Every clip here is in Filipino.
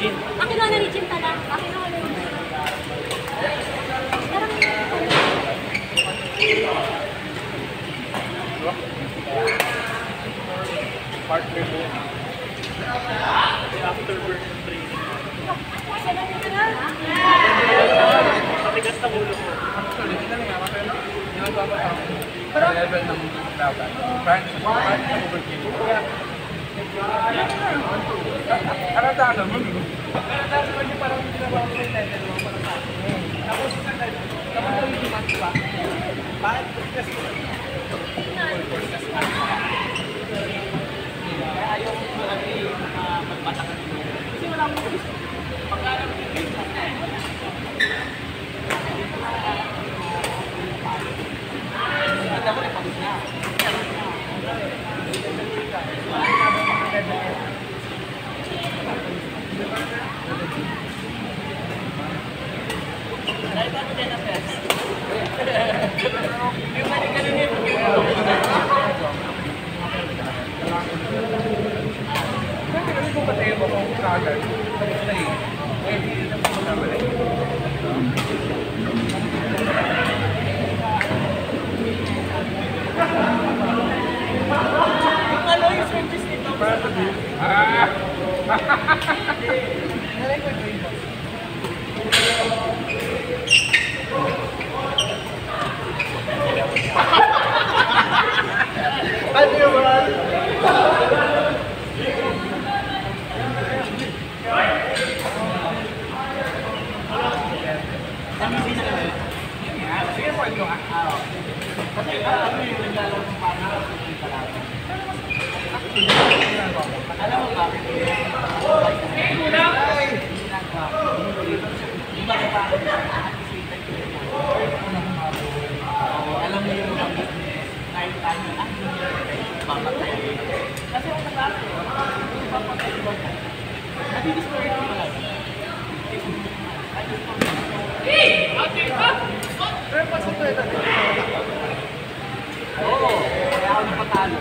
Regine. Akin na Regine pala. Akin na Regine. Partner mo. Afterburn ng training. Matigas na ulo ko. Actually, hindi na nga kasi ginagawa ko sa level ng laban. Kahit sa overkill. Karata naman. Karata naman yung parang ginawa ko yung level mo para sa akin. Tapos, kapag ko yung match pa, bakit? Kasi, kaya ayaw ko marami magpatakan mo. Kasi wala akong gusto. Pagkalang yung ako ipagod na. Dahil ba ito din na fest? Yung ganun yung kasi kung patayo mo kung kagad, tapos na eh. Eh, hindi na po magkabalik. Yung ano yung service nito? Para sa bill? Nalay ko yung boss. Ano yung mahal? Sige po ito nga. Kasi ano yung naglalaro ng parang yung kalaban. Alam mo ba? Iba ka pa alam mo yung mga business kahit tayo na papatay. Kasi ang naglalaro, papatay mo ka. Nati-discourage mo lang. Pero pasok ko ito. Oo, kaya ako napatalo.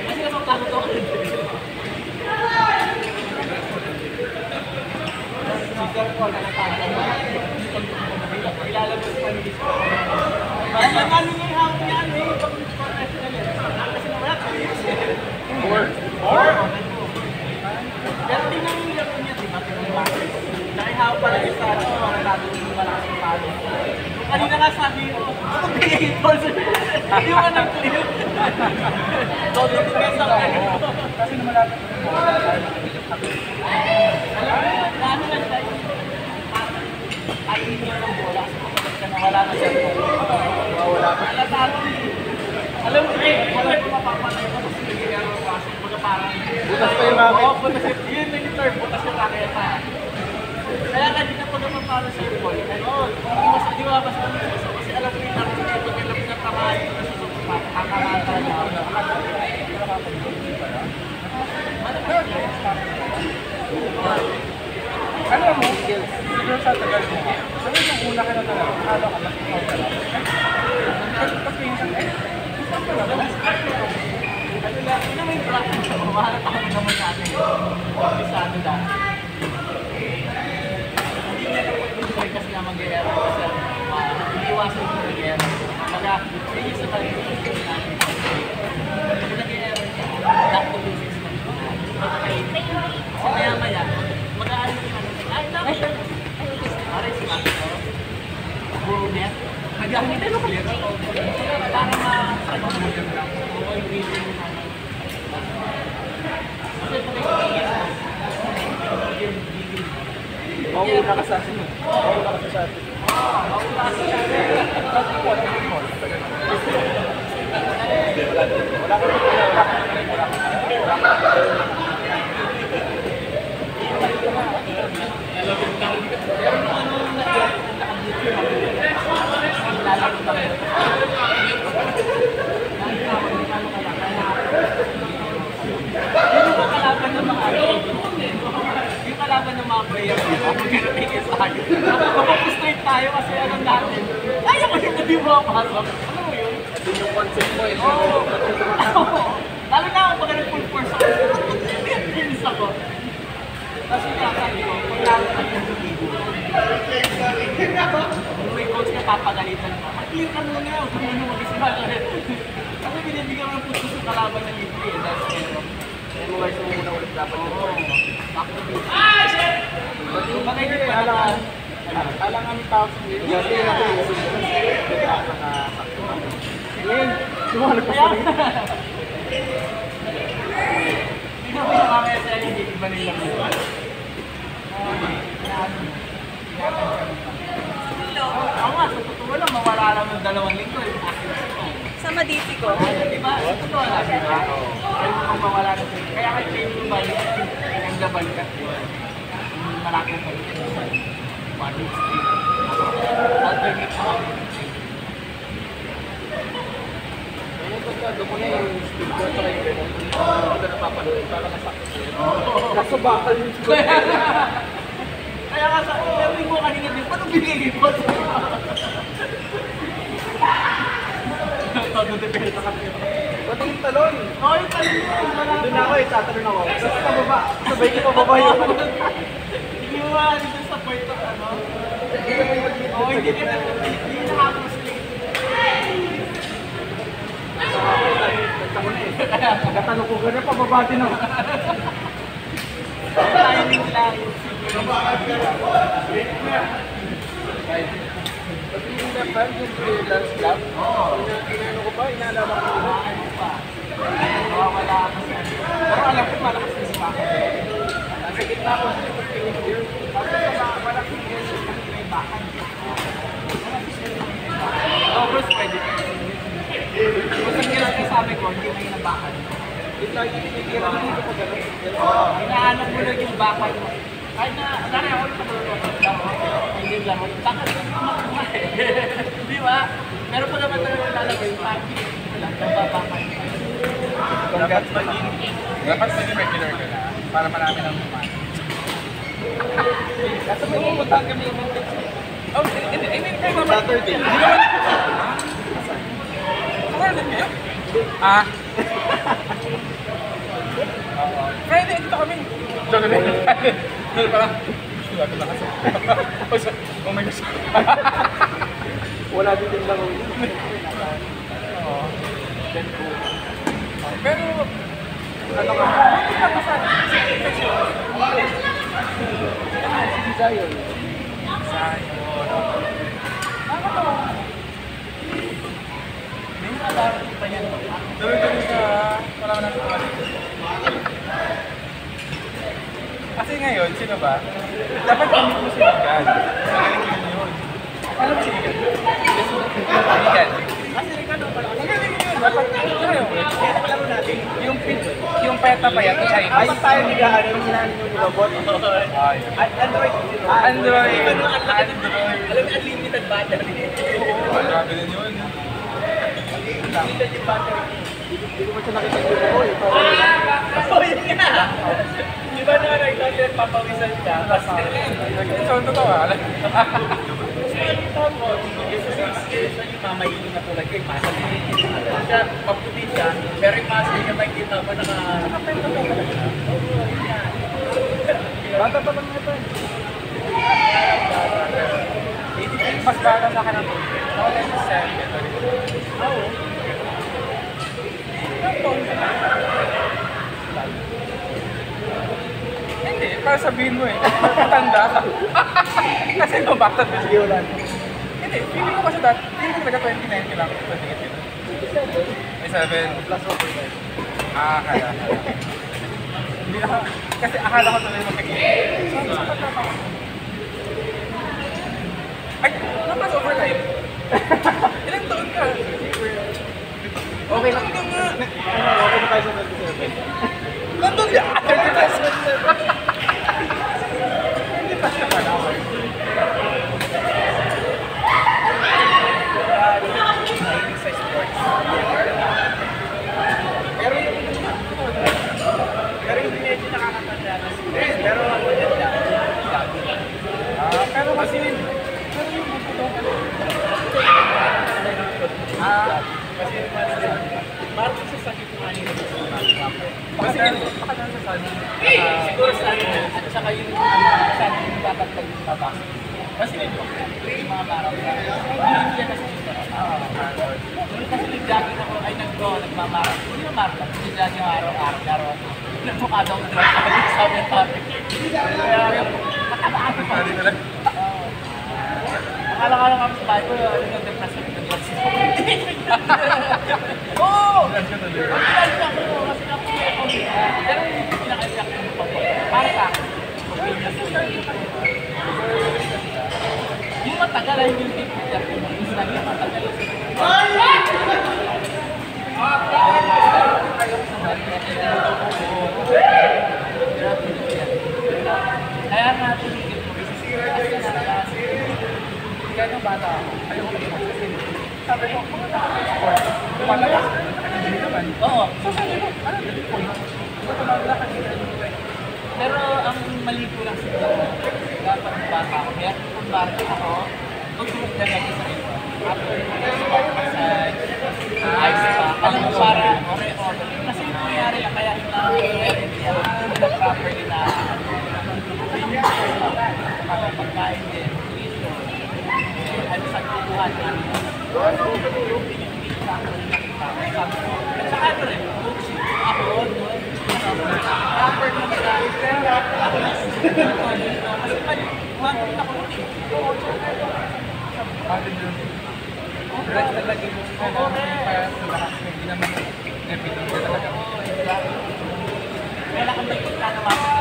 Kasi napatalo to ako. Sigar ko, nakatalo. Ilalabas pa ni Disco. Kasi ang ano niya yung hawak niya, may professional eh. Kasi naman, serious eh. Four? Pero tingnan yung laro niya, diba? Nakihawak pala yung sa ano, nakatulong yung malakas yung palo. Kanina nga sabi ko, ako pinag-balls. Hindi mo ka nag-clear. So, dito nga sa akin. Kasi namalapit mo. Alam mo, ano lang tayo? Ay, hindi ng bola. Kapag ka nawala na siya. Wala pa. Alam mo, wala ko mapapatay ko kasi nangyayari ko kasi mga parang... Butas pa yung racket. Oo, butas yung... Yun, nag-turn, butas yung racket pa. Kaya kanina pa naman para sa ball. Di ba basta kasi alam mo yung natin dito, kaya lang natamahin ko sa kakamata niya. Ano mo? Siguro sa tagal mo. Sabi mo una ka na talaga. Ano ka na? Tapos minsan eh. Ano lang, yun naman yung practice. Mahanap ako naman natin. Pisado dahil. Kasi nga mag-e-error kasi iiwasan ko mag-e-error. Pagka, hindi sa tayo natin. Pag nag-e-error siya, back to basics na. Kasi maya-maya, mag-aaral yung ano. Ay, dapat siya. Aray si Mato. Brunet. Nag-aaral yung clear. Para ma-ano mo yung lang. Oo, yung video mo naman. Kasi pag nag-e-error yung video. Mauna ka sa atin. Mauna ka sa atin. Kalaban ng mga player dito, magkakatingin sa akin. Mag-frustrate tayo kasi alam natin, kaya ko yung hindi mo mapasok. Ano mo yun? Ito yung concept mo eh. Oo. Lalo na ako pag nag-full force ako, mag-finish ako. Kasi kaya dapat yung point mo. Kumbaga hindi pa na Alang ang tao sa video. Kasi ako yung bigla ka na sakto. Ngayon, lumalag pa sa rin. Hindi na ba mamaya sa hindi iba nila mo? Ako nga, sa totoo lang, mawala lang ng 2 linggo yung accuracy ko. Sa Maditi ko. Diba? Sa totoo lang, diba? Kaya kung mawala ng kaya kay Jamie Bali, ang nabalikat yun. Malaki pa rin yun. One street. Alternate pa rin. Ngayon, pagkado mo na yung speed ko sa kayo, hindi ka napapanood, para nasakto ko. Kaso bakal yung speed. Kaya nga sa every mo kanina din, paano binigay mo? Todo depende sa kanila. Pati yung talon. Oo, yung talon yun. Doon ako eh, tatalon ako. Tapos pababa, sabay ko pababa yung ano. Hindi mo maaari dun sa point of ano? Oo, hindi ka nakakasli. Nagtako na eh. Nagkatalo ko gano'n, pababa din ako. Timing lang. Pati yung dapat, yung freelance club, inano ko pa, inaalala ko na. Ano pa? Nawawala ako sa pero alam ko malakas na si Maka. Nasa gitna ko sa pag-finish year. Tapos sa malaking years yung may bakan. Tapos pwede. Kung sa kira ka sabi ko, hindi may nabakan. Yung lagi tinitira ko dito ko gano'n. Inaano mo lang yung bakan mo. Kahit na, nari ako yung pagkakas hindi lang. Bakit yung kumakuha eh. Di ba? Pero pag naman talaga lalagay, pagi. Walang nababakan. Dapat maging regular ka na para marami ng kumain. Kasi may pupuntahan kami yung Mintex. Oh, hindi naman. Saturday. Saturday kayo? Ah. Friday, dito kami. Joke na. Doon parang, wala na kasi. Oh my gosh. Wala din din lang yun. Pero, Ano ka? Si Zion. May nalaman pa yan. Dami-dami ka, wala na kumalik. Kasi ngayon, sino ba? Dapat gamit mo si Igan. Magaling yun. Alam mo si Igan? Igan. Kasi Ricardo pala. Magaling yun. Dapat, yung peta pa yan, Chinese. Ay, tayo nilahan yung sinahan yung robot. Ay. Android. Android. Alam Android. mo, unlimited battery. Oh, grabe din yun. Unlimited yung battery. Hindi ko man siya nakita yung ko eh. Oh, yun nga! Di ba na nagtatid papawisan siya? Kasi So, totoo ah. tapos, isa yung mamayiling na tulad kayo, masa siya, paputi siya, pero yung masa niya makikita mo nakapento mo. Bata pa lang ito eh. Mas bata sa akin ang ako na sa Oo. Hindi, para sabihin mo eh. Matanda ka. Kasi bata na Sige, wala. Hindi, feeling ko kasi dati, feeling ko talaga 2019 lang. 2018. May 7. Plus overtime. Ah, kaya. Hindi ako, kasi akala ko tuloy magkakita. So, sapat na pa. Ay, napas overtime. Ilang taon ka? Okay lang. Hanggang nga. Okay na tayo sa 27. Nandun niya. Hindi pa siya pa na. Sa sports. Pero yung medyo nakakatanda na si Chris, pero ang maganda. Pero kasi yung Kasi parang sa sakit ng anino. kasi baka na sa sabi. Siguro sa akin, at saka yung sabi yung dapat pag-babak. Kasi nito, yung mga parang hindi nila kasi Nung kasi nag-jogging ako, ay nagmamarak. Hindi na marathon, nag-jogging araw-araw. Nagmukha daw na sabi ng topic. Kaya, mataba ako pa. Pwede na lang. Akala ka lang kami sa bahay ko, ano yung depression ng drugs. Oo! Yan ka tuloy. Ang pinag ako, kasi nakuha ko. Pero hindi ko pinaka-react mo pa po. Para sa akin, opinion ko yun. Yung matagal ay yung picture ko. Yung matagal ay kaya nga tinigil mo. Kaya nung bata ako, ayoko na kasi sabi ko, kung sport, lumalakas ka, nakakagili naman. Oo. So sabi ko, ano the point? Ba't lumalakad ka? Pero ang mali ko lang siguro, dapat ng bata ako. Kaya kung bata ako, tutulog na lang sa ito. After mag-exercise, ayos pa. Alam mo para, ore-ore. Kasi yung nangyari lang, kaya hindi na properly na pagkain din, nutrition. Ano sa kukuhan namin. Yung pinipili sa ako rin nakita. At saka ano rin, ako, proper na marami. Kasi mag-una ko rin. Bakit yun? Rest na lagi mo sila na para sa lakas mo. Hindi naman everything ka talaga. Kaya kung may punta naman sa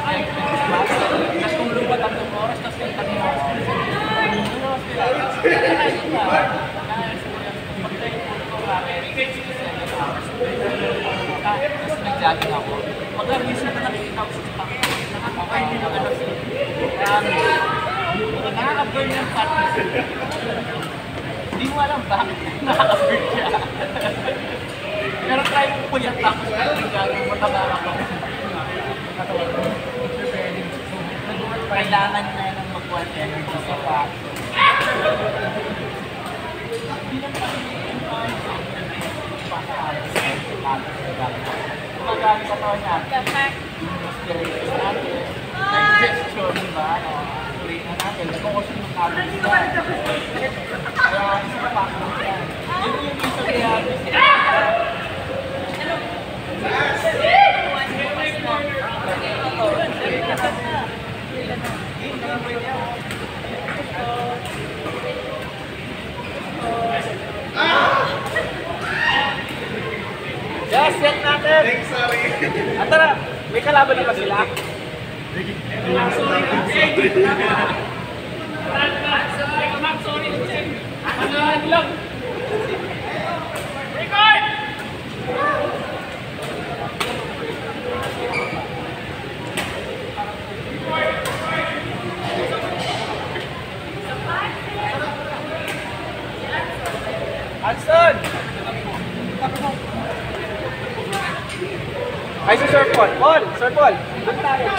natulog ba 3 oras, tapos yung 3 oras. Tapos nag-jogging ako. Pag-abisip na nakikita ko sa panginoon, nakakapay din ang anak siya. Nakaka-burn yung fatness. Hindi mo alam bakit nakaka-burn siya. Pero try mo puyat tapos nag-jogging mo tabara ko. Kailangan na ng mag-1 energy sa fat. Hindi lang kasi yung gumagamit sa taon natin. Inspiration natin. Digestion, di ba? Urina natin. Nag-consume ng calories natin. Kaya isa pa pa yan. Yun yung isa kaya Yes, set natin! At tara, may kalaban na ba sila? Hanson! Ay, si Sir Paul. Paul! Sir Paul! Doon tayo.